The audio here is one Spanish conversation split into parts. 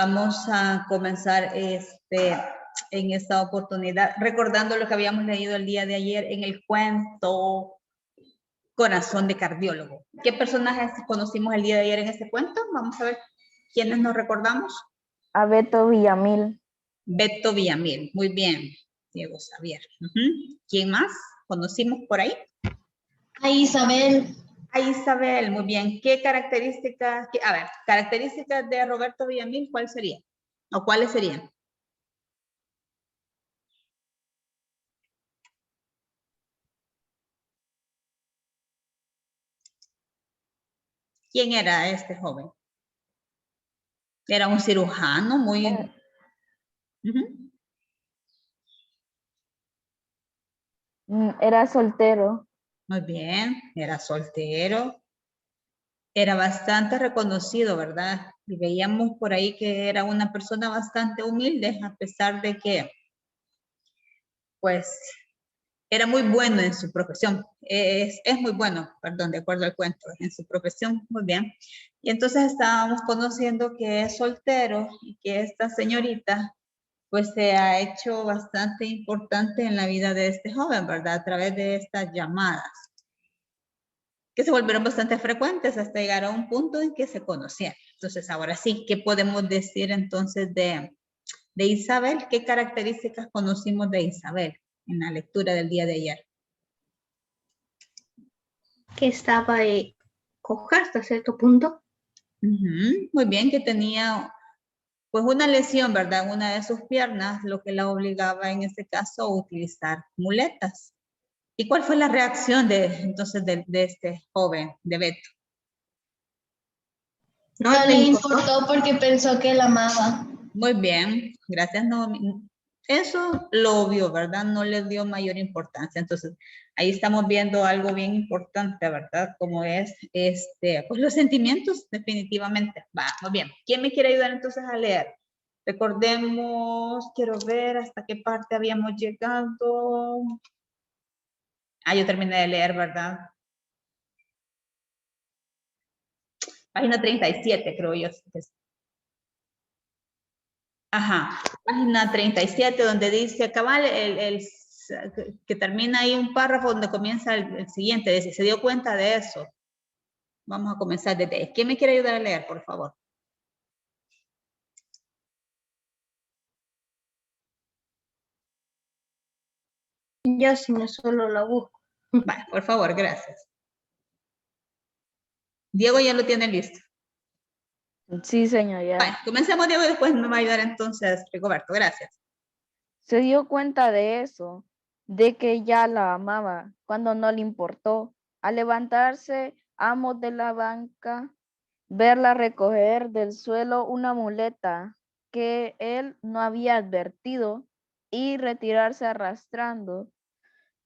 Vamos a comenzar en esta oportunidad recordando lo que habíamos leído el día de ayer en el cuento Corazón de Cardiólogo. ¿Qué personajes conocimos el día de ayer en este cuento? Vamos a ver quiénes nos recordamos. A Beto Villamil. Beto Villamil, muy bien. Diego Xavier. ¿Quién más conocimos por ahí? A Isabel. A Isabel, muy bien. ¿Qué características? A ver, características de Roberto Villamil, ¿cuál sería? ¿O cuáles serían? ¿Quién era este joven? Era un cirujano muy... Era soltero. Muy bien, era soltero. Era bastante reconocido, ¿verdad? Y veíamos por ahí que era una persona bastante humilde, a pesar de que, pues, era muy bueno en su profesión. Es muy bueno, perdón, de acuerdo al cuento, en su profesión, muy bien. Y entonces estábamos conociendo que es soltero y que esta señorita, pues, se ha hecho bastante importante en la vida de este joven, ¿verdad? A través de estas llamadas, que se volvieron bastante frecuentes hasta llegar a un punto en que se conocían. Entonces, ahora sí, ¿qué podemos decir entonces de Isabel? ¿Qué características conocimos de Isabel en la lectura del día de ayer? Que estaba coja hasta cierto punto. Muy bien, que tenía pues una lesión, ¿verdad? En una de sus piernas, lo que la obligaba en este caso a utilizar muletas. ¿Y cuál fue la reacción entonces de este joven, de Beto? No le importó porque pensó que la amaba. Muy bien, gracias Naomi. Eso lo vio, ¿verdad? No le dio mayor importancia. Entonces, ahí estamos viendo algo bien importante, ¿verdad? Como es, pues los sentimientos, definitivamente. Va, muy bien. ¿Quién me quiere ayudar entonces a leer? Recordemos, quiero ver hasta qué parte habíamos llegado. Yo terminé de leer, ¿verdad? Página 37, creo yo. Ajá, página 37, donde dice, cabal, que termina ahí un párrafo donde comienza el siguiente, dice, se dio cuenta de eso. Vamos a comenzar desde, ¿quién me quiere ayudar a leer, por favor? Yo si no solo la busco. Vale, por favor, gracias. Diego ya lo tiene listo. Sí, señor, ya. Vale, comencemos, Diego, y después me va a ayudar entonces Rigoberto, gracias. Se dio cuenta de eso, de que ya la amaba, cuando no le importó. Al levantarse, amos de la banca, verla recoger del suelo una muleta que él no había advertido y retirarse arrastrando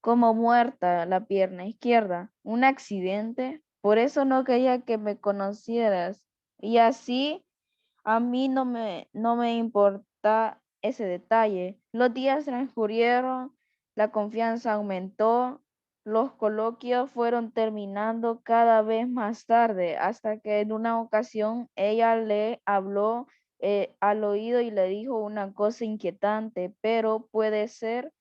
como muerta la pierna izquierda. Un accidente, por eso no quería que me conocieras. Y así a mí no me importa ese detalle. Los días transcurrieron, la confianza aumentó, los coloquios fueron terminando cada vez más tarde, hasta que en una ocasión ella le habló al oído y le dijo una cosa inquietante, pero puede ser,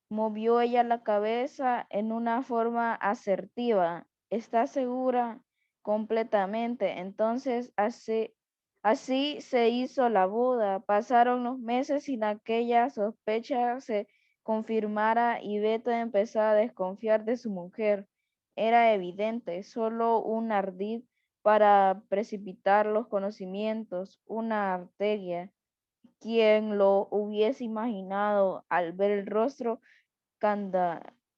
movió ella la cabeza en una forma asertiva. ¿Está segura? Completamente. Entonces, así se hizo la boda. Pasaron los meses sin aquella sospecha se confirmara y Beto empezó a desconfiar de su mujer. Era evidente, solo un ardid para precipitar los conocimientos, una arteria. Quien lo hubiese imaginado al ver el rostro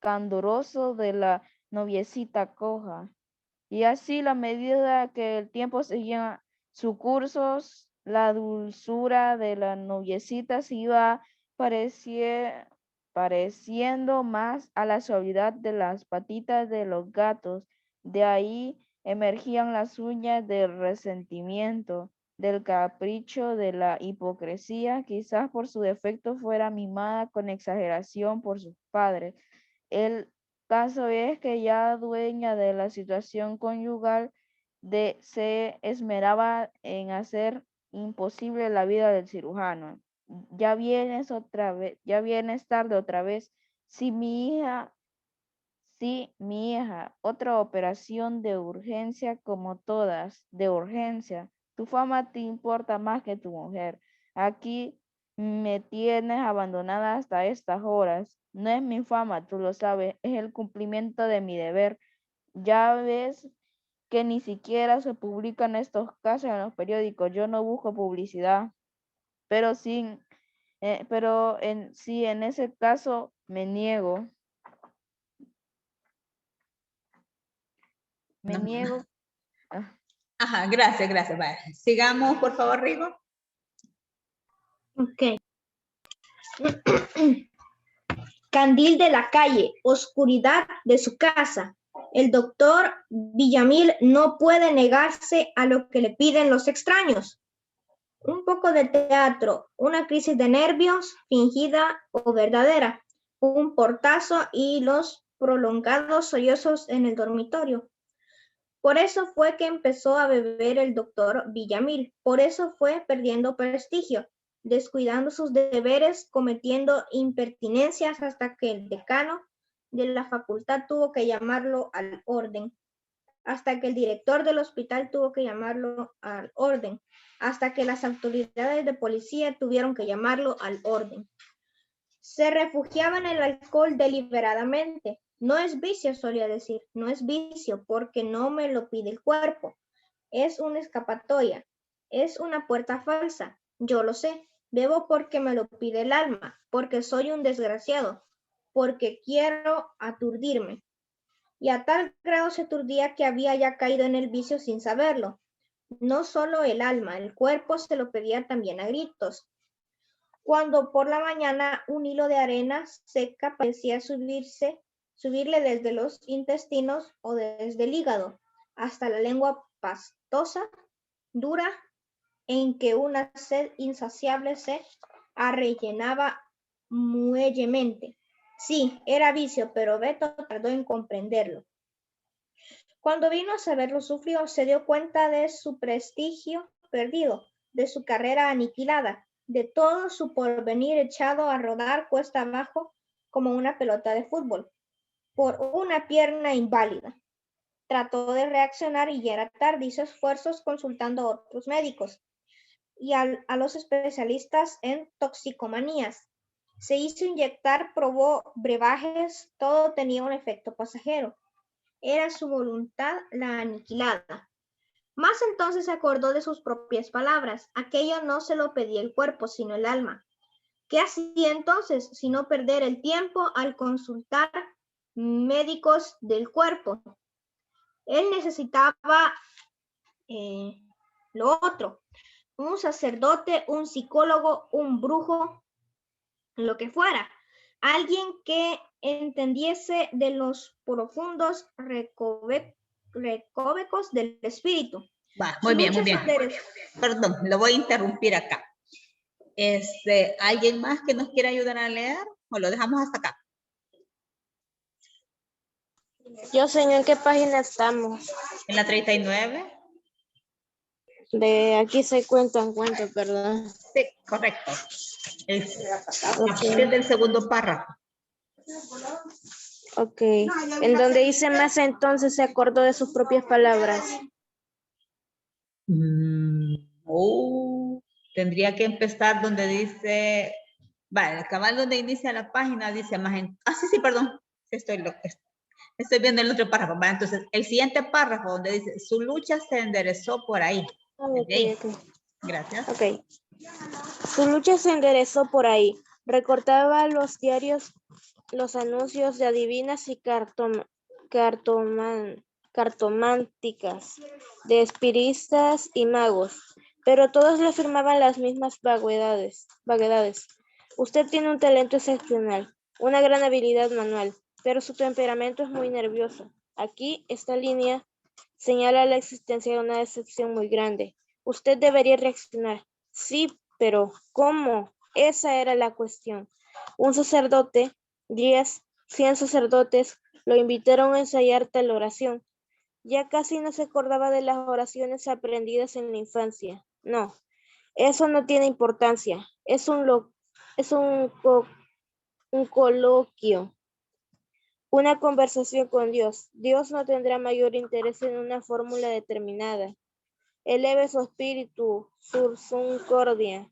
candoroso de la noviecita coja. Y así, la medida que el tiempo seguía su curso, la dulzura de la noviecita se iba pareciendo más a la suavidad de las patitas de los gatos. De ahí emergían las uñas del resentimiento, del capricho, de la hipocresía. Quizás por su defecto fuera mimada con exageración por sus padres. El caso es que ya dueña de la situación conyugal se esmeraba en hacer imposible la vida del cirujano. Ya vienes otra vez, ya vienes tarde otra vez. Sí, mi hija, otra operación de urgencia como todas, de urgencia. Tu fama te importa más que tu mujer. Aquí me tienes abandonada hasta estas horas. No es mi fama, tú lo sabes, es el cumplimiento de mi deber. Ya ves que ni siquiera se publican estos casos en los periódicos. Yo no busco publicidad, pero sí, en ese caso me niego. Me No. niego. Ah, Ajá, gracias, gracias. Vaya. Sigamos, por favor, Rigo. Ok. Candil de la calle, oscuridad de su casa. El doctor Villamil no puede negarse a lo que le piden los extraños. Un poco de teatro, una crisis de nervios, fingida o verdadera, un portazo y los prolongados sollozos en el dormitorio. Por eso fue que empezó a beber el doctor Villamil, por eso fue perdiendo prestigio, descuidando sus deberes, cometiendo impertinencias hasta que el decano de la facultad tuvo que llamarlo al orden, hasta que el director del hospital tuvo que llamarlo al orden, hasta que las autoridades de policía tuvieron que llamarlo al orden. Se refugiaba en el alcohol deliberadamente. No es vicio, solía decir, no es vicio porque no me lo pide el cuerpo. Es una escapatoria, es una puerta falsa. Yo lo sé. Bebo porque me lo pide el alma, porque soy un desgraciado, porque quiero aturdirme. Y a tal grado se aturdía que había ya caído en el vicio sin saberlo. No solo el alma, el cuerpo se lo pedía también a gritos. Cuando por la mañana un hilo de arena seca parecía subirle desde los intestinos o desde el hígado hasta la lengua pastosa, dura, en que una sed insaciable se arrellenaba muellemente. Sí, era vicio, pero Beto tardó en comprenderlo. Cuando vino a saber lo sufrido, se dio cuenta de su prestigio perdido, de su carrera aniquilada, de todo su porvenir echado a rodar cuesta abajo como una pelota de fútbol, por una pierna inválida. Trató de reaccionar y ya era tarde, hizo esfuerzos consultando a otros médicos y a los especialistas en toxicomanías. Se hizo inyectar, probó brebajes, todo tenía un efecto pasajero. Era su voluntad la aniquilada. Más entonces se acordó de sus propias palabras. Aquello no se lo pedía el cuerpo, sino el alma. ¿Qué hacía entonces sino perder el tiempo al consultar médicos del cuerpo? Él necesitaba lo otro. Un sacerdote, un psicólogo, un brujo, lo que fuera. Alguien que entendiese de los profundos recovecos del espíritu. Va, muy bien, muy bien. Perdón, lo voy a interrumpir acá. ¿Alguien más que nos quiera ayudar a leer o lo dejamos hasta acá? Yo, señor, ¿en qué página estamos? En la 39. De aquí se cuentan cuentos, ¿verdad? Sí, correcto. A partir del segundo párrafo. Ok. En donde dice más entonces se acordó de sus propias palabras. Tendría que empezar donde dice, vale, el cabal donde inicia la página dice más, sí, perdón, estoy viendo el otro párrafo, ¿vale? Entonces el siguiente párrafo donde dice, su lucha se enderezó por ahí. Okay. Gracias. Ok. Su lucha se enderezó por ahí. Recortaba los diarios, los anuncios de adivinas y cartománticas, de espiritistas y magos, pero todos le afirmaban las mismas vaguedades. Usted tiene un talento excepcional, una gran habilidad manual, pero su temperamento es muy nervioso. Aquí, esta línea señala la existencia de una decepción muy grande. Usted debería reaccionar. Sí, pero ¿cómo? Esa era la cuestión. Un sacerdote, 100 sacerdotes, lo invitaron a ensayar tal oración. Ya casi no se acordaba de las oraciones aprendidas en la infancia. No, Eso no tiene importancia. Es un coloquio. Una conversación con Dios. Dios no tendrá mayor interés en una fórmula determinada. Eleve su espíritu, su concordia.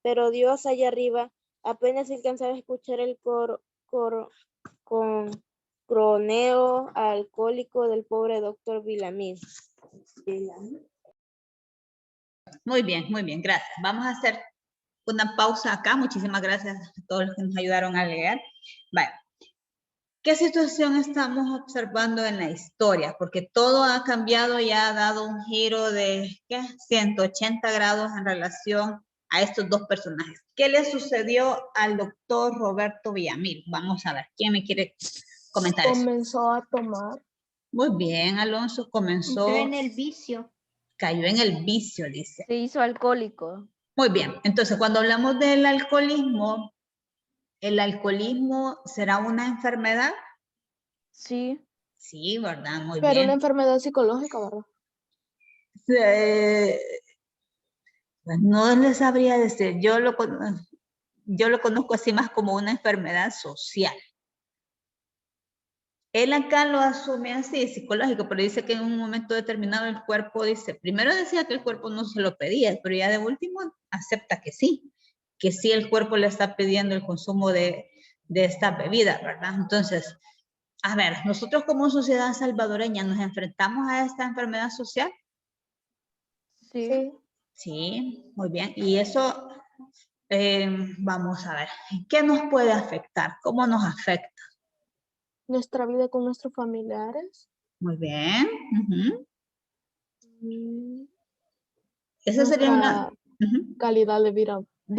Pero Dios allá arriba apenas alcanzaba a escuchar el croneo alcohólico del pobre doctor Villamil. Muy bien, gracias. Vamos a hacer una pausa acá. Muchísimas gracias a todos los que nos ayudaron a leer. Vale. ¿Qué situación estamos observando en la historia? Porque todo ha cambiado y ha dado un giro de 180 grados en relación a estos dos personajes. ¿Qué le sucedió al doctor Roberto Villamil? Vamos a ver, ¿quién me quiere comentar eso? Comenzó a tomar. Muy bien, Alonso, comenzó. Entró en el vicio. Cayó en el vicio, dice. Se hizo alcohólico. Muy bien, entonces cuando hablamos del alcoholismo, ¿el alcoholismo será una enfermedad? Sí. Sí, ¿verdad? Muy Pero bien. una enfermedad psicológica, ¿verdad? Pues no les sabría decir, yo lo conozco así más como una enfermedad social. Él acá lo asume así, psicológico, pero dice que en un momento determinado el cuerpo dice, primero decía que el cuerpo no se lo pedía, pero ya de último acepta que sí el cuerpo le está pidiendo el consumo de esta bebida, ¿verdad? Entonces, a ver, nosotros como sociedad salvadoreña nos enfrentamos a esta enfermedad social. Sí. Sí, muy bien. Y eso, vamos a ver, ¿qué nos puede afectar? ¿Cómo nos afecta? Nuestra vida con nuestros familiares. Muy bien. Mm, Esa sería una... Nuestra calidad de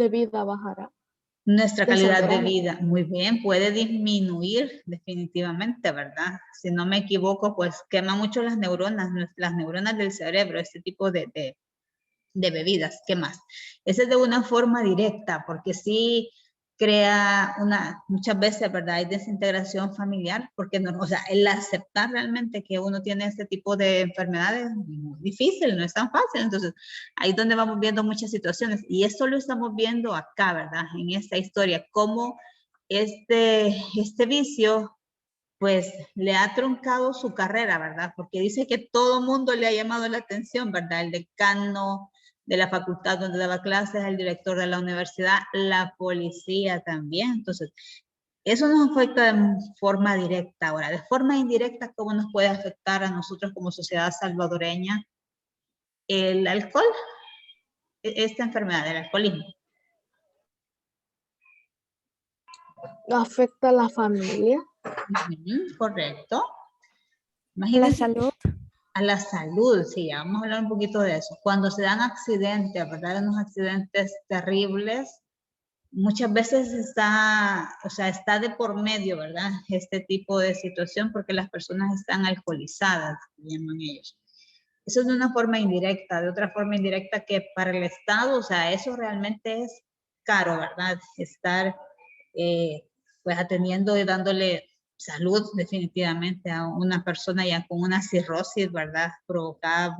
vida bajará. Nuestra calidad de Descenderá. vida, muy bien, puede disminuir definitivamente, ¿verdad? Si no me equivoco, pues quema mucho las neuronas del cerebro, este tipo de bebidas. ¿Qué más? Ese es de una forma directa, porque sí crea muchas veces, ¿verdad? Hay desintegración familiar, porque no, o sea, el aceptar realmente que uno tiene este tipo de enfermedades es muy difícil, no es tan fácil. Entonces, ahí es donde vamos viendo muchas situaciones. Y esto lo estamos viendo acá, ¿verdad? En esta historia, cómo este vicio pues le ha truncado su carrera, ¿verdad? Porque dice que todo mundo le ha llamado la atención, ¿verdad? El decano de la facultad donde daba clases, el director de la universidad, la policía también. Entonces, eso nos afecta de forma directa. Ahora, de forma indirecta, ¿cómo nos puede afectar a nosotros como sociedad salvadoreña el alcohol? Esta enfermedad del alcoholismo. Afecta a la familia. Correcto. La salud. A la salud, sí, ya vamos a hablar un poquito de eso. Cuando se dan accidentes, ¿verdad? Unos accidentes terribles, muchas veces está de por medio, ¿verdad? Este tipo de situación porque las personas están alcoholizadas, llaman ellos. Eso es de una forma indirecta, de otra forma indirecta que para el Estado, o sea, eso realmente es caro, ¿verdad? Estar pues atendiendo y dándole salud definitivamente a una persona ya con una cirrosis, ¿verdad? Provocada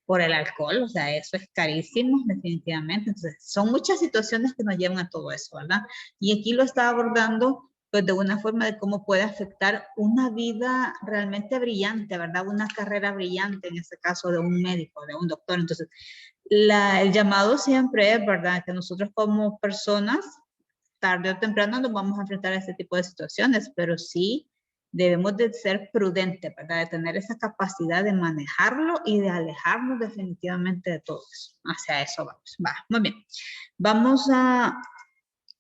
por el alcohol, o sea, eso es carísimo definitivamente. Entonces, son muchas situaciones que nos llevan a todo eso, ¿verdad? Y aquí lo está abordando pues de una forma de cómo puede afectar una vida realmente brillante, ¿verdad? Una carrera brillante, en este caso de un médico, de un doctor. Entonces, el llamado siempre es, ¿verdad? Que nosotros como personas, tarde o temprano nos vamos a enfrentar a este tipo de situaciones, pero sí debemos de ser prudentes, ¿verdad? De tener esa capacidad de manejarlo y de alejarnos definitivamente de todo eso. Hacia eso vamos. Va, muy bien. Vamos a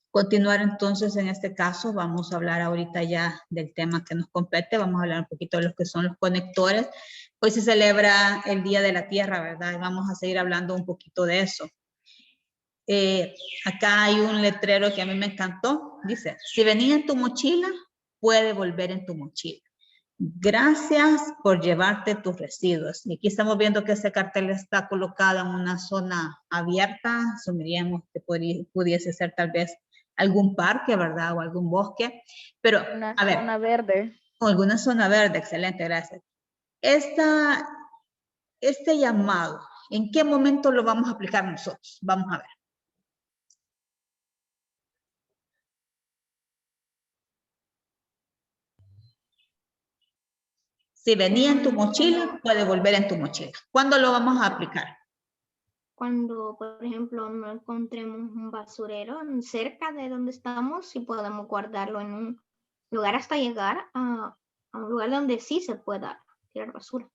continuar entonces en este caso. Vamos a hablar ahorita ya del tema que nos compete. Vamos a hablar un poquito de lo que son los conectores. Hoy se celebra el Día de la Tierra, ¿verdad? Y vamos a seguir hablando un poquito de eso. Acá hay un letrero que a mí me encantó. Dice, si venía en tu mochila, puede volver en tu mochila. Gracias por llevarte tus residuos. Y aquí estamos viendo que ese cartel está colocado en una zona abierta. Asumiríamos que pudiese ser tal vez algún parque, ¿verdad? O algún bosque. Pero, Una a ver. zona verde. O alguna zona verde, excelente, gracias. Este llamado ¿En qué momento lo vamos a aplicar nosotros? Vamos a ver. Si venía en tu mochila, puede volver en tu mochila. ¿Cuándo lo vamos a aplicar? Cuando, por ejemplo, no encontremos un basurero cerca de donde estamos, y podemos guardarlo en un lugar hasta llegar a un lugar donde sí se pueda tirar basura.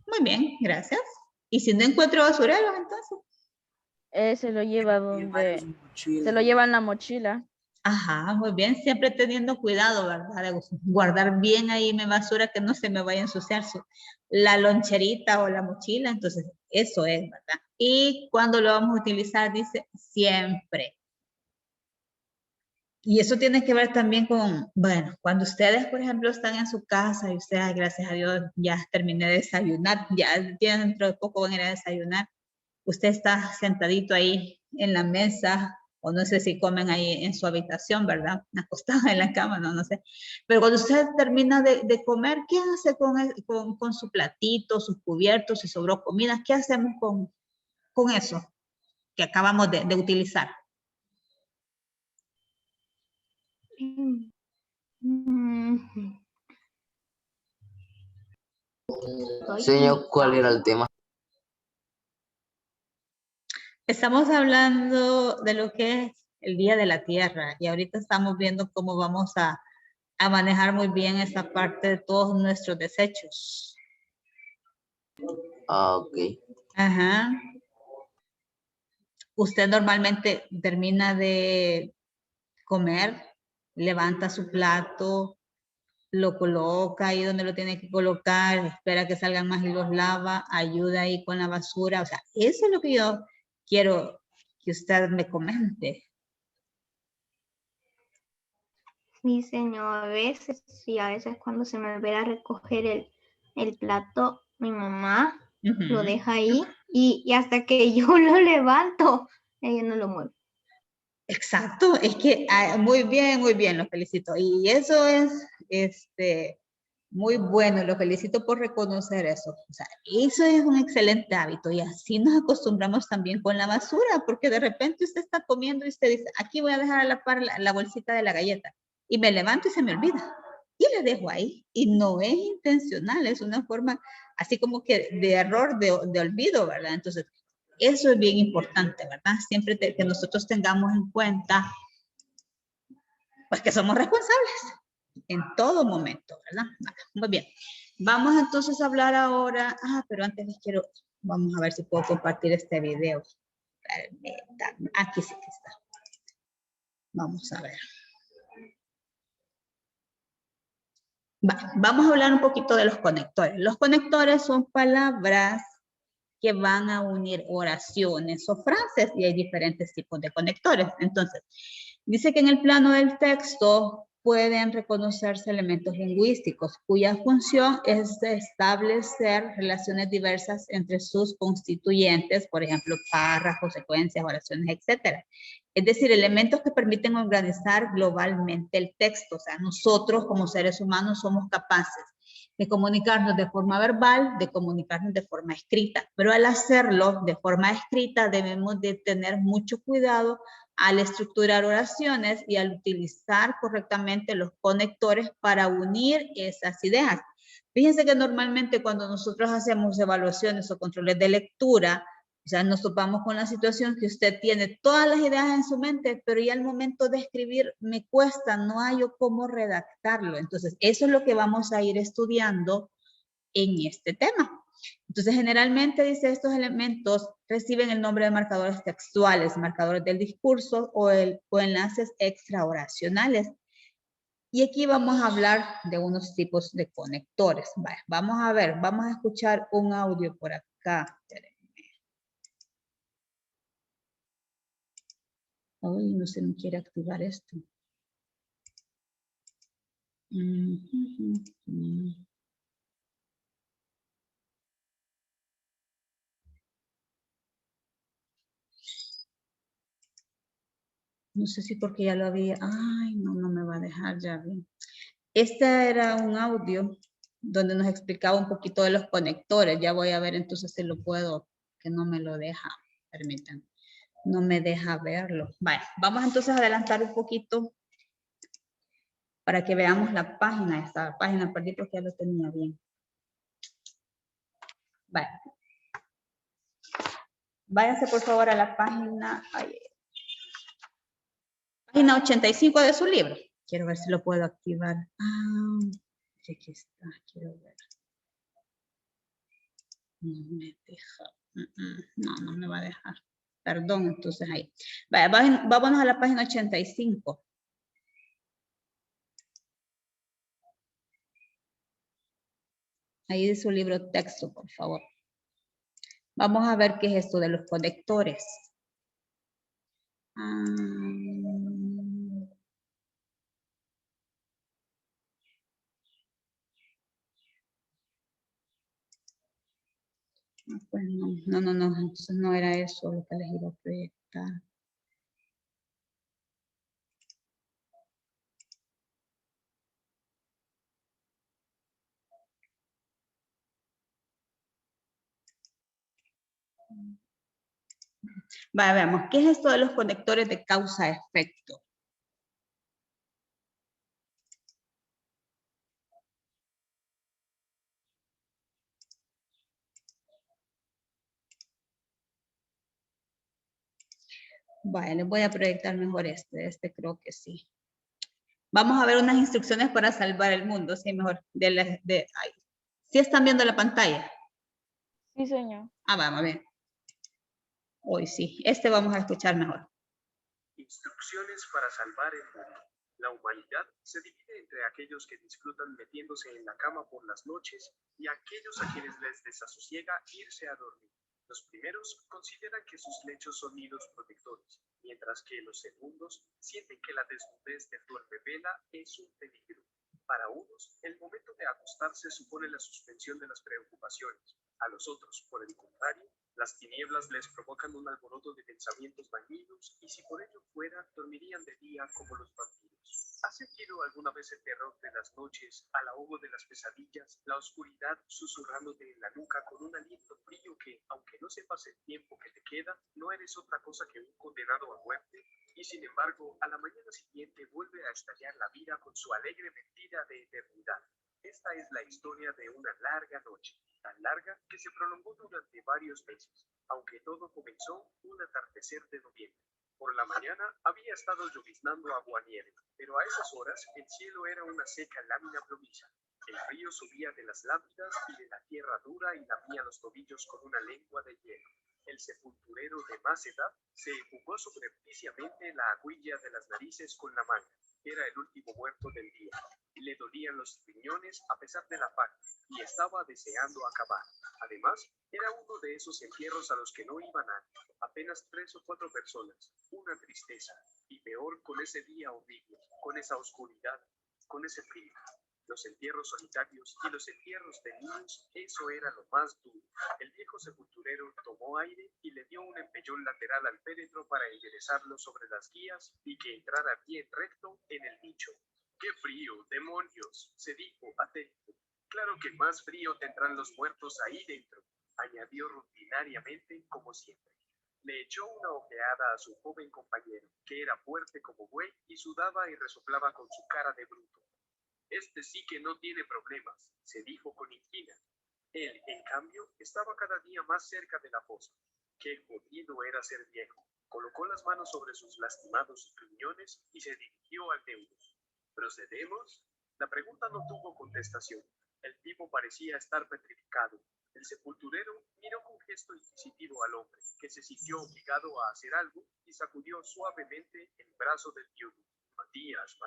Muy bien, gracias. ¿Y si no encuentro basureros, entonces? Se lo lleva donde, se lo lleva en la mochila. Ajá, muy bien, siempre teniendo cuidado, ¿verdad? De guardar bien ahí mi basura, que no se me vaya a ensuciar la loncherita o la mochila. Entonces, eso es, ¿verdad? Y cuando lo vamos a utilizar, dice siempre. Y eso tiene que ver también con, bueno, cuando ustedes, por ejemplo, están en su casa y ustedes, gracias a Dios, ya terminé de desayunar, ya dentro de poco van a ir a desayunar. Usted está sentadito ahí en la mesa, o no sé si comen ahí en su habitación, ¿verdad? Acostado en la cama, no sé. Pero cuando usted termina de comer, ¿qué hace con su platito, sus cubiertos, si sobró comida? ¿Qué hacemos con eso que acabamos de utilizar? Señor, ¿cuál era el tema? Estamos hablando de lo que es el Día de la Tierra, y ahorita estamos viendo cómo vamos a manejar muy bien esa parte de todos nuestros desechos. Ah, ok. Ajá. Usted normalmente termina de comer, levanta su plato, lo coloca ahí donde lo tiene que colocar, espera que salgan más y los lava, ayuda ahí con la basura. O sea, eso es lo que yo quiero que usted me comente. Sí, señor, a veces, sí, a veces cuando se me olvida recoger el plato, mi mamá lo deja ahí y hasta que yo lo levanto, ella no lo mueve. Exacto, es que muy bien, lo felicito. Y eso es muy bueno, lo felicito por reconocer eso. O sea, eso es un excelente hábito, y así nos acostumbramos también con la basura, porque de repente usted está comiendo y usted dice, aquí voy a dejar a la par la bolsita de la galleta, y me levanto y se me olvida, y la dejo ahí, y no es intencional, es una forma así como que de error, de olvido, ¿verdad? Entonces, eso es bien importante, ¿verdad? Siempre que nosotros tengamos en cuenta, pues que somos responsables en todo momento, ¿verdad? Muy bien. Vamos entonces a hablar ahora, pero antes les quiero, vamos a ver si puedo compartir este video. Aquí sí que está. Vamos a ver. Vamos a hablar un poquito de los conectores. Los conectores son palabras que van a unir oraciones o frases, y hay diferentes tipos de conectores. Entonces, dice que en el plano del texto pueden reconocerse elementos lingüísticos cuya función es establecer relaciones diversas entre sus constituyentes, por ejemplo, párrafos, secuencias, oraciones, etc. Es decir, elementos que permiten organizar globalmente el texto. O sea, nosotros como seres humanos somos capaces de comunicarnos de forma verbal, de comunicarnos de forma escrita, pero al hacerlo de forma escrita debemos de tener mucho cuidado al estructurar oraciones y al utilizar correctamente los conectores para unir esas ideas. Fíjense que normalmente cuando nosotros hacemos evaluaciones o controles de lectura, o sea, nos topamos con la situación que usted tiene todas las ideas en su mente, pero ya al momento de escribir me cuesta, no hallo cómo redactarlo. Entonces, eso es lo que vamos a ir estudiando en este tema. Entonces, generalmente dice, estos elementos reciben el nombre de marcadores textuales, marcadores del discurso o enlaces extraoracionales. Y aquí vamos a hablar de unos tipos de conectores. Vale, vamos a ver, vamos a escuchar un audio por acá. Ay, no se me quiere activar esto. No sé si porque ya lo había. Ay, no me va a dejar ya bien. Este era un audio donde nos explicaba un poquito de los conectores. Ya voy a ver entonces si lo puedo que no me lo deja, permítanme, no me deja verlo. Vale, vamos entonces a adelantar un poquito para que veamos la página. Esta página perdí porque ya lo tenía bien. Vale. Váyanse por favor a la página, página 85 de su libro. Quiero ver si lo puedo activar. Ah, aquí está, quiero ver. No me deja. No, no me va a dejar. Perdón, entonces ahí. Vaya, vámonos a la página 85. Ahí de su libro texto, por favor. Vamos a ver qué es esto de los conectores. Pues no, entonces no era eso lo que les iba a proyectar. Vale, veamos, ¿qué es esto de los conectores de causa-efecto? Vale, les voy a proyectar mejor este creo que sí. Vamos a ver unas instrucciones para salvar el mundo, sí, mejor. ¿Sí están viendo la pantalla? Sí, señor. Vamos a ver. Hoy sí, vamos a escuchar mejor. Instrucciones para salvar el mundo. La humanidad se divide entre aquellos que disfrutan metiéndose en la cama por las noches y aquellos a quienes les desasosiega irse a dormir. Los primeros consideran que sus lechos son nidos protectores, mientras que los segundos sienten que la desnudez del duermevela es un peligro. Para unos, el momento de acostarse supone la suspensión de las preocupaciones. A los otros, por el contrario, las tinieblas les provocan un alboroto de pensamientos dañinos y si por ello fuera, dormirían de día como los vampiros. ¿Has sentido alguna vez el terror de las noches, al ahogo de las pesadillas, la oscuridad susurrándote en la nuca con un aliento frío que, aunque no sepas el tiempo que te queda, no eres otra cosa que un condenado a muerte? Y sin embargo, a la mañana siguiente vuelve a estallar la vida con su alegre mentira de eternidad. Esta es la historia de una larga noche, tan larga que se prolongó durante varios meses, aunque todo comenzó un atardecer de noviembre. Por la mañana había estado lloviznando aguanieve, pero a esas horas el cielo era una seca lámina plomiza. El frío subía de las lápidas y de la tierra dura y lamía los tobillos con una lengua de hielo. El sepulturero de más edad se empujó subrepticiamente la aguilla de las narices con la manga. Era el último muerto del día. Le dolían los riñones a pesar de la faca y estaba deseando acabar. Además, era uno de esos entierros a los que no iba nadie, apenas 3 o 4 personas. Una tristeza, y peor con ese día horrible, con esa oscuridad, con ese frío. Los entierros solitarios y los entierros de niños, eso era lo más duro. El viejo sepulturero tomó aire y le dio un empellón lateral al féretro para enderezarlo sobre las guías y que entrara bien recto en el nicho. ¡Qué frío, demonios!, se dijo atento. Claro que más frío tendrán los muertos ahí dentro, añadió rutinariamente como siempre. Le echó una ojeada a su joven compañero, que era fuerte como buey y sudaba y resoplaba con su cara de bruto. Este sí que no tiene problemas, se dijo con inquina. Él, en cambio, estaba cada día más cerca de la fosa. Qué jodido era ser viejo. Colocó las manos sobre sus lastimados riñones y se dirigió al deudo. ¿Procedemos? La pregunta no tuvo contestación. El tipo parecía estar petrificado. El sepulturero miró con gesto inquisitivo al hombre, que se sintió obligado a hacer algo y sacudió suavemente el brazo del viudo. Matías,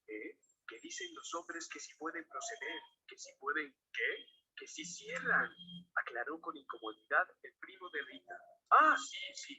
¿eh? ¿Qué dicen los hombres que si pueden proceder? ¿Que si pueden qué? ¡Que si cierran! Aclaró con incomodidad el primo de Rita. ¡Ah, sí!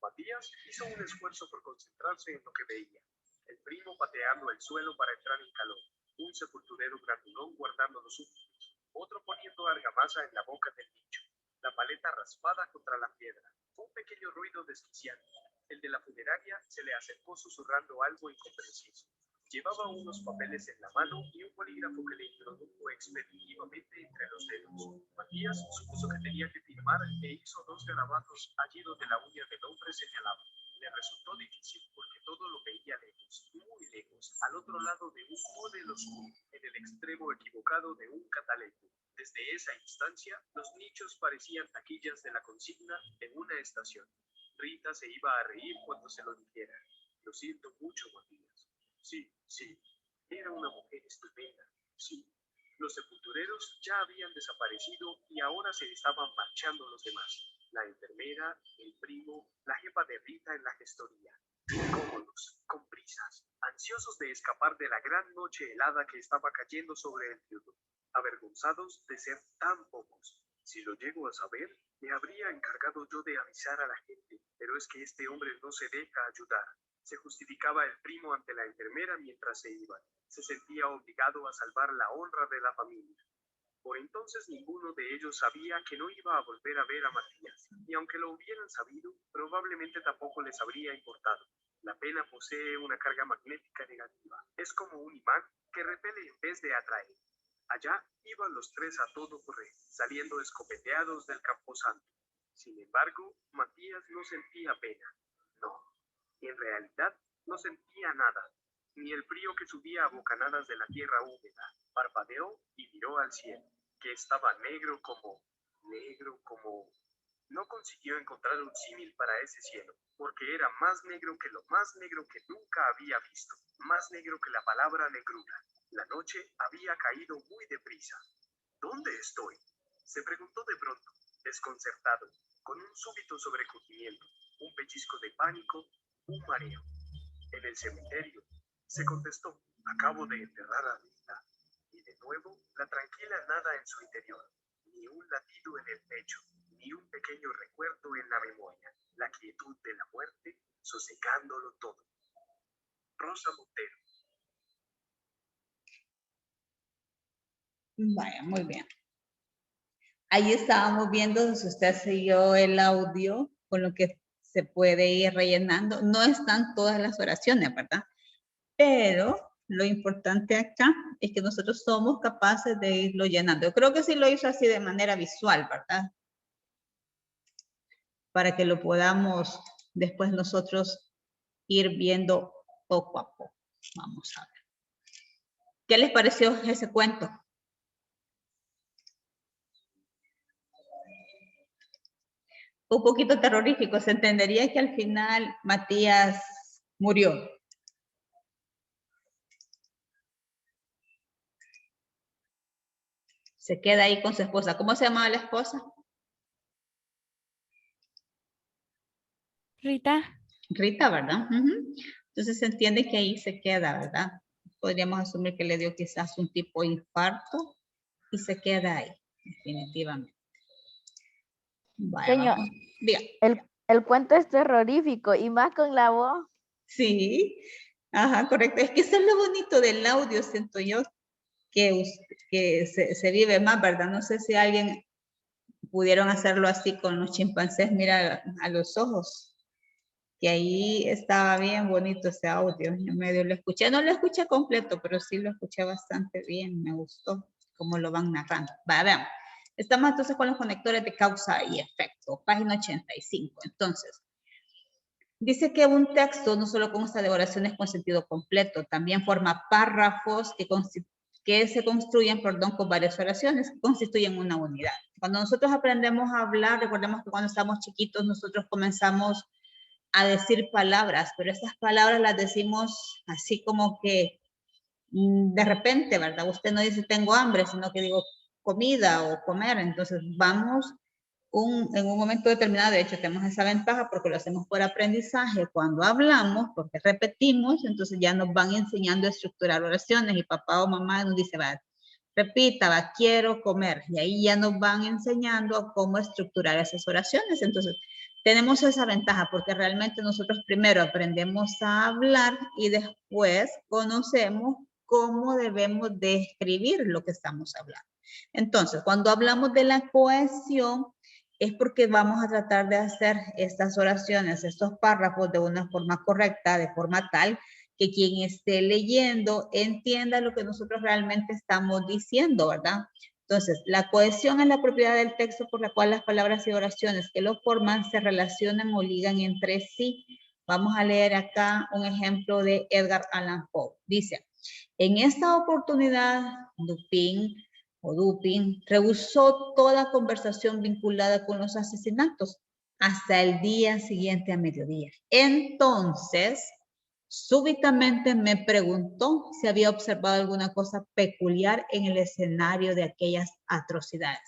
Matías hizo un esfuerzo por concentrarse en lo que veía. El primo pateando el suelo para entrar en calor. Un sepulturero grandulón guardando los últimos. Otro poniendo argamasa en la boca del nicho. La paleta raspada contra la piedra. Un pequeño ruido desquiciante. El de la funeraria se le acercó susurrando algo incomprensible. Llevaba unos papeles en la mano y un bolígrafo que le introdujo expeditivamente entre los dedos. Matías supuso que tenía que firmar e hizo 2 garabatos allí donde la uña del hombre señalaba. Le resultó difícil porque todo lo veía lejos, muy lejos, al otro lado de un túnel oscuro, en el extremo equivocado de un catalejo. Desde esa instancia, los nichos parecían taquillas de la consigna en una estación. Rita se iba a reír cuando se lo dijera. Lo siento mucho, Matías. Sí, sí, era una mujer estupenda, sí. Los sepultureros ya habían desaparecido y ahora se estaban marchando los demás. La enfermera, el primo, la jefa de Rita en la gestoría. Incómodos, con prisas, ansiosos de escapar de la gran noche helada que estaba cayendo sobre el fiudo. Avergonzados de ser tan pocos. Si lo llego a saber, me habría encargado yo de avisar a la gente, pero es que este hombre no se deja ayudar. Se justificaba el primo ante la enfermera mientras se iban. Se sentía obligado a salvar la honra de la familia. Por entonces ninguno de ellos sabía que no iba a volver a ver a Matías, y aunque lo hubieran sabido, probablemente tampoco les habría importado. La pena posee una carga magnética negativa. Es como un imán que repele en vez de atraer. Allá iban los 3 a todo correr, saliendo escopeteados del camposanto. Sin embargo, Matías no sentía pena. No. En realidad, no sentía nada, ni el frío que subía a bocanadas de la tierra húmeda. Parpadeó y miró al cielo, que estaba negro como... No consiguió encontrar un símil para ese cielo, porque era más negro que lo más negro que nunca había visto, más negro que la palabra negrura. La noche había caído muy deprisa. ¿Dónde estoy?, se preguntó de pronto, desconcertado, con un súbito sobrecogimiento, un pellizco de pánico, un mareo. En el cementerio, se contestó, acabo de enterrar a Rita. Y de nuevo, la tranquila nada en su interior, ni un latido en el pecho, ni un pequeño recuerdo en la memoria, la quietud de la muerte, sosecándolo todo. Rosa Montero. Vaya, muy bien. Ahí estábamos viendo si usted siguió el audio con lo que se puede ir rellenando. No están todas las oraciones, ¿verdad? Pero lo importante acá es que nosotros somos capaces de irlo llenando. Yo creo que sí lo hizo así de manera visual, ¿verdad? Para que lo podamos después nosotros ir viendo poco a poco. Vamos a ver. ¿Qué les pareció ese cuento? Un poquito terrorífico. Se entendería que al final Matías murió. Se queda ahí con su esposa. ¿Cómo se llamaba la esposa? Rita. Rita, ¿verdad? Entonces se entiende que ahí se queda, ¿verdad? Podríamos asumir que le dio quizás un tipo de infarto y se queda ahí, definitivamente. Vaya, Señor, vamos. Diga. el cuento es terrorífico y más con la voz. Sí, ajá, correcto. Es que eso es lo bonito del audio, siento yo, que se vive más, ¿verdad? No sé si alguien pudieron hacerlo así con los chimpancés, mira a los ojos, que ahí estaba bien bonito ese audio. Yo medio lo escuché, no lo escuché completo, pero sí lo escuché bastante bien, me gustó cómo lo van narrando. Va, veamos. Estamos entonces con los conectores de causa y efecto, página 85. Entonces, dice que un texto no solo consta de oraciones con sentido completo, también forma párrafos que se construyen, con varias oraciones que constituyen una unidad. Cuando nosotros aprendemos a hablar, recordemos que cuando estamos chiquitos nosotros comenzamos a decir palabras, pero estas palabras las decimos así como que de repente, ¿verdad? Usted no dice tengo hambre, sino que digo comida o comer. Entonces vamos en un momento determinado, de hecho tenemos esa ventaja porque lo hacemos por aprendizaje. Cuando hablamos, porque repetimos, entonces ya nos van enseñando a estructurar oraciones y papá o mamá nos dice, va, repita, va, quiero comer. Y ahí ya nos van enseñando a cómo estructurar esas oraciones. Entonces, tenemos esa ventaja porque realmente nosotros primero aprendemos a hablar y después conocemos cómo debemos de escribir lo que estamos hablando. Entonces, cuando hablamos de la cohesión, es porque vamos a tratar de hacer estas oraciones, estos párrafos de una forma correcta, de forma tal que quien esté leyendo entienda lo que nosotros realmente estamos diciendo, ¿verdad? Entonces, la cohesión es la propiedad del texto por la cual las palabras y oraciones que lo forman se relacionan o ligan entre sí. Vamos a leer acá un ejemplo de Edgar Allan Poe. Dice, en esta oportunidad, Dupin rehusó toda conversación vinculada con los asesinatos hasta el día siguiente a mediodía. Entonces, súbitamente me preguntó si había observado alguna cosa peculiar en el escenario de aquellas atrocidades.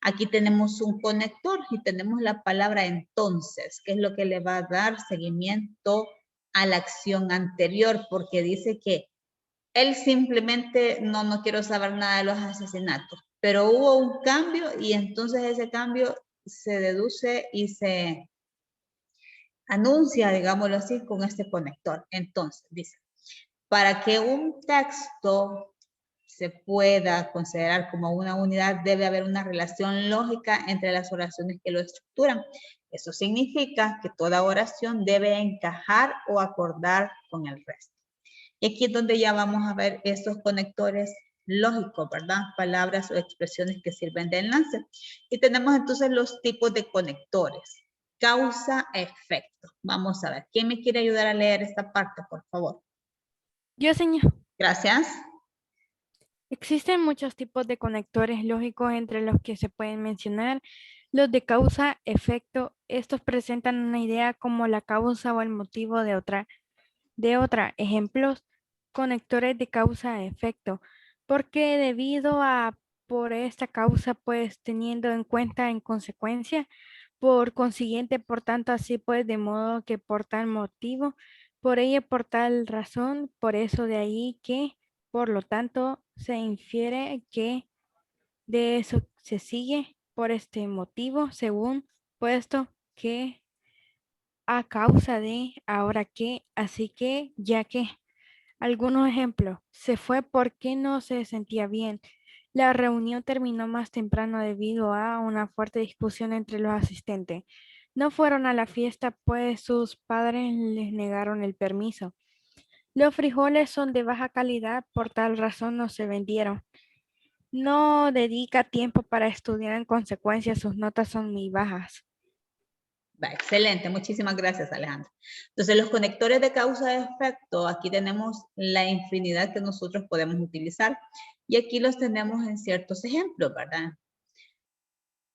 Aquí tenemos un conector y tenemos la palabra entonces, que es lo que le va a dar seguimiento a la acción anterior, porque dice que él simplemente no quiero saber nada de los asesinatos, pero hubo un cambio y entonces ese cambio se deduce y se anuncia, digámoslo así, con este conector. Entonces, dice, para que un texto se pueda considerar como una unidad, debe haber una relación lógica entre las oraciones que lo estructuran. Eso significa que toda oración debe encajar o acordar con el resto. Y aquí es donde ya vamos a ver estos conectores lógicos, ¿verdad? Palabras o expresiones que sirven de enlace. Y tenemos entonces los tipos de conectores. Causa-efecto. Vamos a ver. ¿Quién me quiere ayudar a leer esta parte, por favor? Yo, señor. Gracias. Existen muchos tipos de conectores lógicos entre los que se pueden mencionar los de causa-efecto. Estos presentan una idea como la causa o el motivo de otra. Ejemplos, conectores de causa-efecto. Porque debido a, por esta causa, pues teniendo en cuenta en consecuencia, por consiguiente, por tanto, así pues, de modo que por tal motivo, por ella, por tal razón, por eso de ahí que, por lo tanto, se infiere que de eso se sigue por este motivo, según puesto que a causa de, ahora que, así que, ya que. Algunos ejemplos. Se fue porque no se sentía bien. La reunión terminó más temprano debido a una fuerte discusión entre los asistentes. No fueron a la fiesta pues sus padres les negaron el permiso. Los frijoles son de baja calidad, por tal razón no se vendieron. No dedica tiempo para estudiar, en consecuencia sus notas son muy bajas. Va, excelente, muchísimas gracias, Alejandra. Entonces, los conectores de causa-efecto, aquí tenemos la infinidad que nosotros podemos utilizar y aquí los tenemos en ciertos ejemplos, ¿verdad?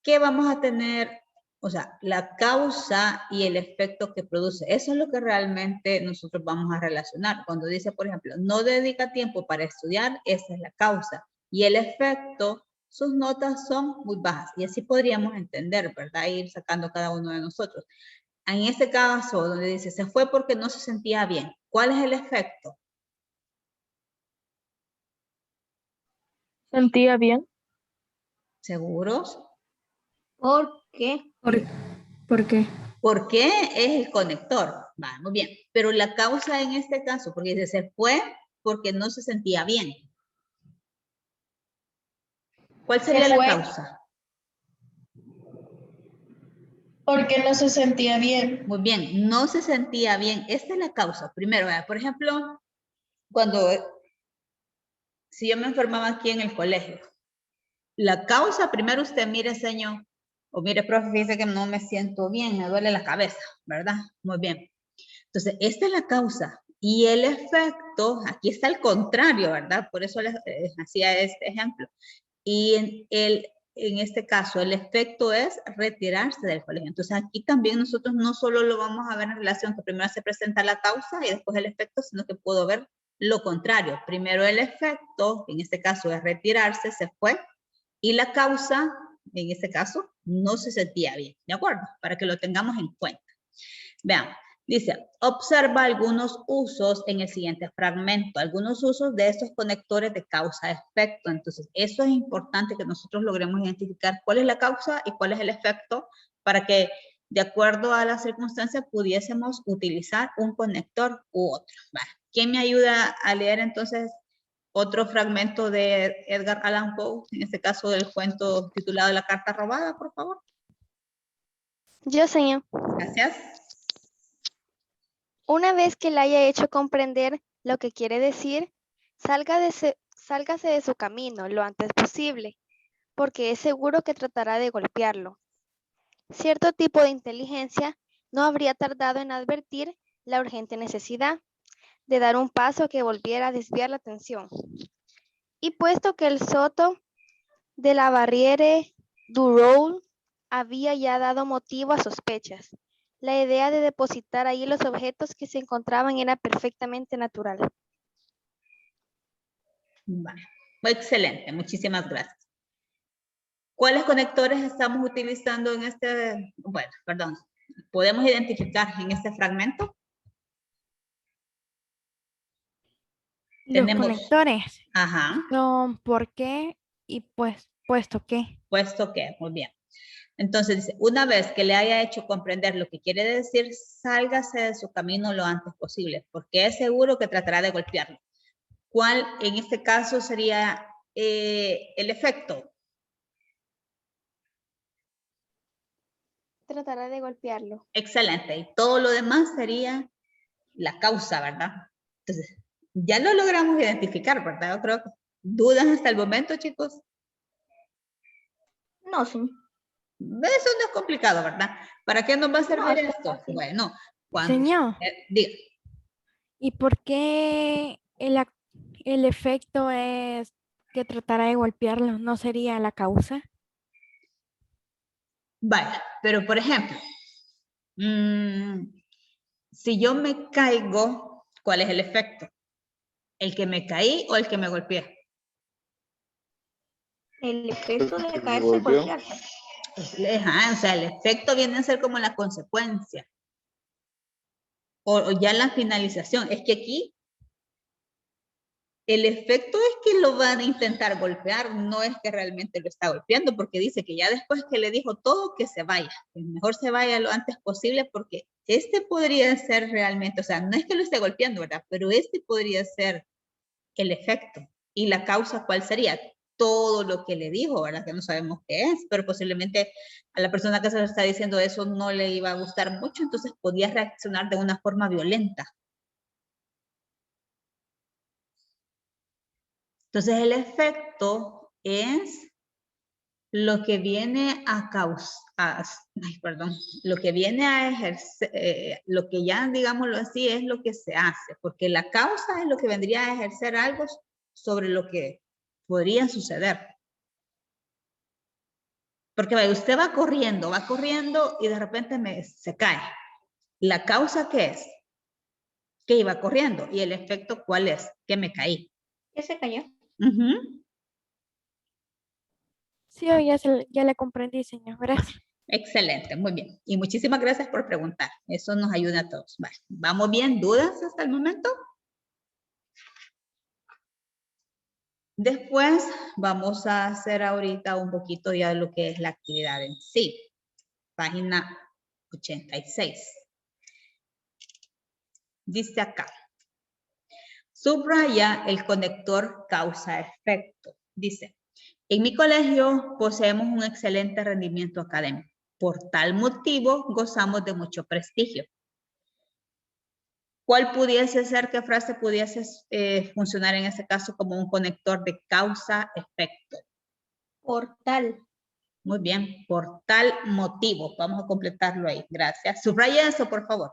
¿Qué vamos a tener? O sea, la causa y el efecto que produce. Eso es lo que realmente nosotros vamos a relacionar. Cuando dice, por ejemplo, no dedica tiempo para estudiar, esa es la causa. Y el efecto, sus notas son muy bajas. Y así podríamos entender, ¿verdad? Ir sacando cada uno de nosotros. En este caso, donde dice, se fue porque no se sentía bien. ¿Cuál es el efecto? ¿Sentía bien? ¿Seguros? ¿Por qué? ¿Por qué? ¿Por qué es el conector? Va, muy bien. Pero la causa en este caso, porque dice, se fue porque no se sentía bien. ¿Cuál sería la causa? Porque no se sentía bien. Muy bien, no se sentía bien. Esta es la causa. Primero, por ejemplo, si yo me enfermaba aquí en el colegio, la causa, primero usted mire, señor, o mire, profe, dice que no me siento bien, me duele la cabeza, ¿verdad? Muy bien. Entonces, esta es la causa. Y el efecto, aquí está el contrario, ¿verdad? Por eso les hacía este ejemplo. Y en este caso, el efecto es retirarse del colegio. Entonces, aquí también nosotros no solo lo vamos a ver en relación que primero se presenta la causa y después el efecto, sino que puedo ver lo contrario. Primero el efecto, en este caso es retirarse, se fue, y la causa, en este caso, no se sentía bien. ¿De acuerdo? Para que lo tengamos en cuenta. Vean. Dice, observa algunos usos en el siguiente fragmento, algunos usos de estos conectores de causa-efecto. Entonces, eso es importante que nosotros logremos identificar cuál es la causa y cuál es el efecto para que, de acuerdo a las circunstancias, pudiésemos utilizar un conector u otro. Vale. ¿Quién me ayuda a leer entonces otro fragmento de Edgar Allan Poe, en este caso del cuento titulado La carta robada, por favor? Yo, señor. Gracias. Una vez que le haya hecho comprender lo que quiere decir, sálgase de su camino lo antes posible, porque es seguro que tratará de golpearlo. Cierto tipo de inteligencia no habría tardado en advertir la urgente necesidad de dar un paso que volviera a desviar la atención. Y puesto que el soto de la Barriere du Roule había ya dado motivo a sospechas, la idea de depositar ahí los objetos que se encontraban era perfectamente natural. Vale. Excelente, muchísimas gracias. ¿Cuáles conectores estamos utilizando en este, bueno, perdón, podemos identificar en este fragmento? Los Tenemos- conectores Ajá, son por qué y pues puesto que. puesto que, muy bien. Entonces dice, una vez que le haya hecho comprender lo que quiere decir, sálgase de su camino lo antes posible, porque es seguro que tratará de golpearlo. ¿Cuál en este caso sería el efecto? Tratará de golpearlo. Excelente. Y todo lo demás sería la causa, ¿verdad? Entonces, ya lo logramos identificar, ¿verdad? Yo creo que dudas hasta el momento, chicos. No, sí. Eso no es complicado, ¿verdad? ¿Para qué nos va a servir está esto? fácil. Bueno, cuando... Señor, diga. ¿y por qué el efecto es que tratará de golpearlo? ¿No sería la causa? Vaya, pero por ejemplo, si yo me caigo, ¿cuál es el efecto? ¿El que me caí o el que me golpeé? El efecto de Me caerse golpeó. golpearse. Ajá, o sea, el efecto viene a ser como la consecuencia. O ya la finalización. Es que aquí el efecto es que lo van a intentar golpear, no es que realmente lo está golpeando, porque dice que ya después que le dijo todo, que se vaya. Que mejor se vaya lo antes posible, porque este podría ser realmente, o sea, no es que lo esté golpeando, ¿verdad? Pero este podría ser el efecto. ¿Y la causa cuál sería? Todo lo que le dijo, ¿verdad? Que no sabemos qué es, pero posiblemente a la persona que se le está diciendo eso no le iba a gustar mucho, entonces podía reaccionar de una forma violenta. Entonces el efecto es lo que viene a causar, perdón, lo que viene a ejercer, lo que ya digámoslo así es lo que se hace, porque la causa es lo que vendría a ejercer algo sobre lo que podría suceder. Porque usted va corriendo y de repente se cae. ¿La causa qué es? Que iba corriendo. ¿Y el efecto cuál es? Que me caí. ¿Qué se cayó? Sí, ya le comprendí, señor. Gracias. Excelente, muy bien. Y muchísimas gracias por preguntar. Eso nos ayuda a todos. Vale. ¿Vamos bien? ¿Dudas hasta el momento? Después vamos a hacer ahorita un poquito ya de lo que es la actividad en sí. Página 86. Dice acá. Subraya el conector causa-efecto. Dice, en mi colegio poseemos un excelente rendimiento académico. Por tal motivo gozamos de mucho prestigio. ¿Cuál pudiese ser, qué frase pudiese funcionar en este caso como un conector de causa-efecto? Por tal. Muy bien, por tal motivo. Vamos a completarlo ahí. Gracias. Subraya eso, por favor.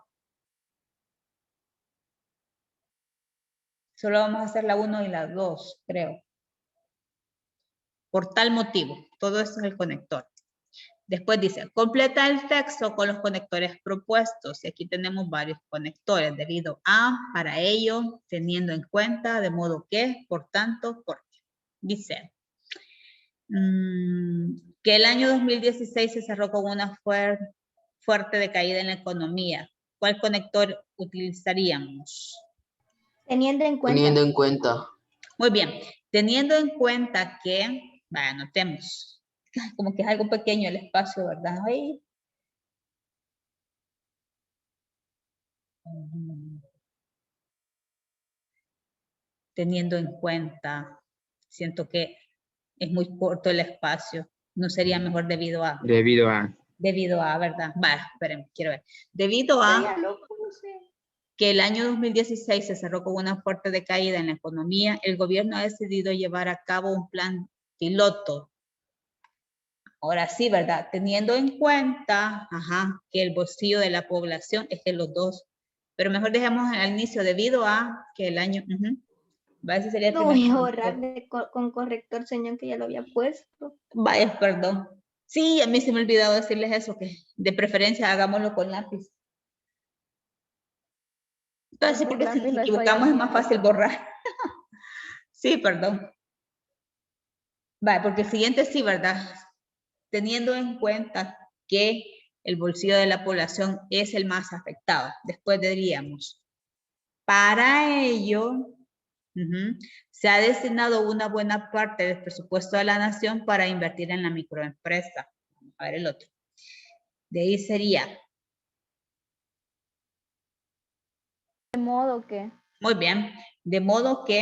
Solo vamos a hacer la 1 y la 2, creo. Por tal motivo. Todo esto es el conector. Después dice, completa el texto con los conectores propuestos. Y aquí tenemos varios conectores. Debido a, para ello, teniendo en cuenta, de modo que, por tanto, porque. Dice, que el año 2016 se cerró con una fuerte decaída en la economía. ¿Cuál conector utilizaríamos? Teniendo en cuenta. Teniendo en cuenta. Muy bien. Teniendo en cuenta que, vaya, anotemos. Como que es algo pequeño el espacio, ¿verdad? Ahí. Teniendo en cuenta, siento que es muy corto el espacio. No sería mejor debido a. Debido a. Debido a, ¿verdad? Vale, esperen, quiero ver. Debido a. Ya lo puse. que el año 2016 se cerró con una fuerte decaída en la economía, el gobierno ha decidido llevar a cabo un plan piloto. Ahora sí, ¿verdad? Teniendo en cuenta, que el bolsillo de la población es que los dos, pero mejor dejemos al inicio debido a que el año, ese sería el Lo primer voy a punto. borrar con corrector, señor, que ya lo había puesto. Vaya, perdón. Sí, a mí se me ha olvidado decirles eso, que de preferencia hagámoslo con lápiz. Entonces, porque si nos equivocamos es más fácil borrar. Sí, perdón. Vale, porque el siguiente sí, ¿verdad? Teniendo en cuenta que el bolsillo de la población es el más afectado. Después diríamos, para ello, se ha destinado una buena parte del presupuesto de la nación para invertir en la microempresa. Vamos a ver el otro. De ahí sería. De modo que. Muy bien. De modo que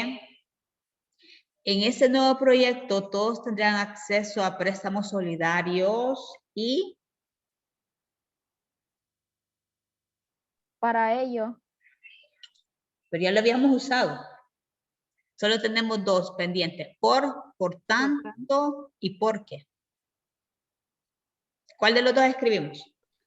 en ese nuevo proyecto todos tendrán acceso a préstamos solidarios y Para ello. pero ya lo habíamos usado. Solo tenemos dos pendientes. Por tanto y por qué. ¿Cuál de los dos escribimos?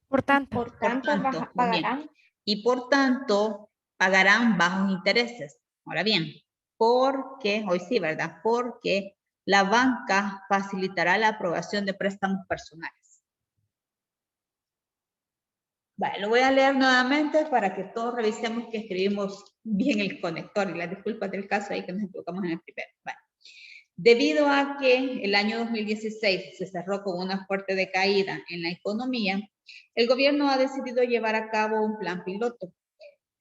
Por tanto. Por tanto, muy bien. pagarán. Y por tanto, pagarán bajos intereses. Ahora bien, porque, hoy sí, ¿verdad? Porque la banca facilitará la aprobación de préstamos personales. Vale, lo voy a leer nuevamente para que todos revisemos que escribimos bien el conector y las disculpas del caso ahí que nos equivocamos en el primero. Vale. Debido a que el año 2016 se cerró con una fuerte decaída en la economía, el gobierno ha decidido llevar a cabo un plan piloto,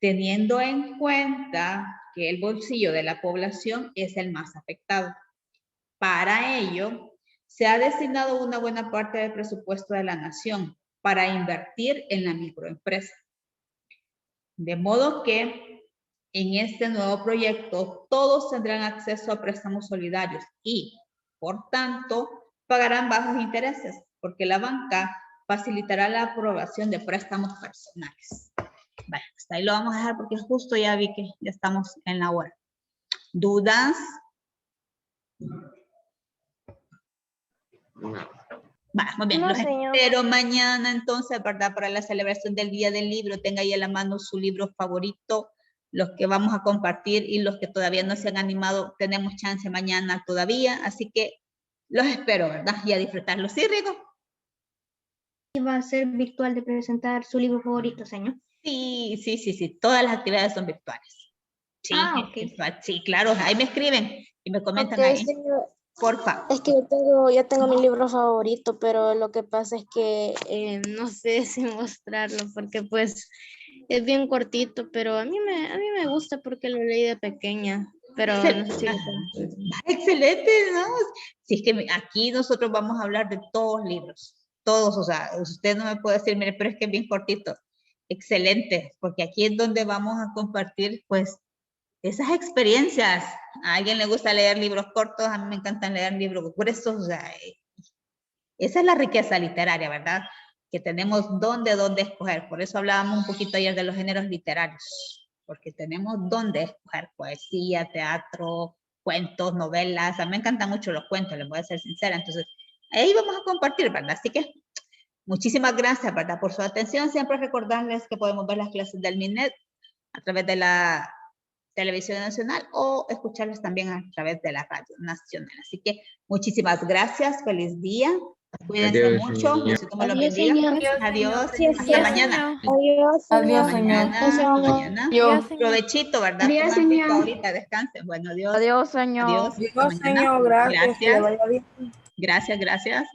teniendo en cuenta que el bolsillo de la población es el más afectado. Para ello, se ha destinado una buena parte del presupuesto de la nación para invertir en la microempresa. De modo que en este nuevo proyecto todos tendrán acceso a préstamos solidarios y, por tanto, pagarán bajos intereses porque la banca facilitará la aprobación de préstamos personales. Vale, hasta ahí lo vamos a dejar porque justo ya vi que ya estamos en la hora. ¿Dudas? Va, muy bien, No, los señor. espero mañana entonces, ¿verdad? Para la celebración del Día del Libro. Tenga ahí a la mano su libro favorito, los que vamos a compartir y los que todavía no se han animado, tenemos chance mañana todavía, así que los espero, ¿verdad? Y a disfrutarlo. ¿Sí, Rigo? Va a ser virtual de presentar su libro favorito, señor. Sí, todas las actividades son virtuales. Sí, ok. virtual. Sí, claro, ahí me escriben y me comentan Ok, ahí. señor. Porfa. Es que yo tengo mi libro favorito, pero lo que pasa es que no sé si mostrarlo porque pues es bien cortito, pero a mí me gusta porque lo leí de pequeña, pero no sé si lo tengo. Excelente, ¿no? Si es que aquí nosotros vamos a hablar de todos libros, todos, o sea, usted no me puede decir, mire, pero es que es bien cortito. Excelente, porque aquí es donde vamos a compartir, pues, esas experiencias. A alguien le gusta leer libros cortos, a mí me encantan leer libros gruesos, o sea, esa es la riqueza literaria, ¿verdad? Que tenemos dónde escoger. Por eso hablábamos un poquito ayer de los géneros literarios, porque tenemos dónde escoger poesía, teatro, cuentos, novelas. A mí me encantan mucho los cuentos, les voy a ser sincera. Entonces, ahí vamos a compartir, ¿verdad? Así que muchísimas gracias, ¿verdad? Por su atención. Siempre recordarles que podemos ver las clases del MINET a través de la Televisión Nacional o escucharlas también a través de la Radio Nacional. Así que muchísimas gracias. Feliz día. Cuídense mucho. Diosito me los bendiga. Adiós. Hasta mañana. Adiós, Adiós, señor. señor. Mañana. Adiós, señor. Provechito, ¿verdad? Adiós, Coman rico señor. ahorita, descansen. Bueno, adiós. Adiós, señor. Adiós. Hasta mañana. Gracias. Que le Gracias. vaya bien. Gracias.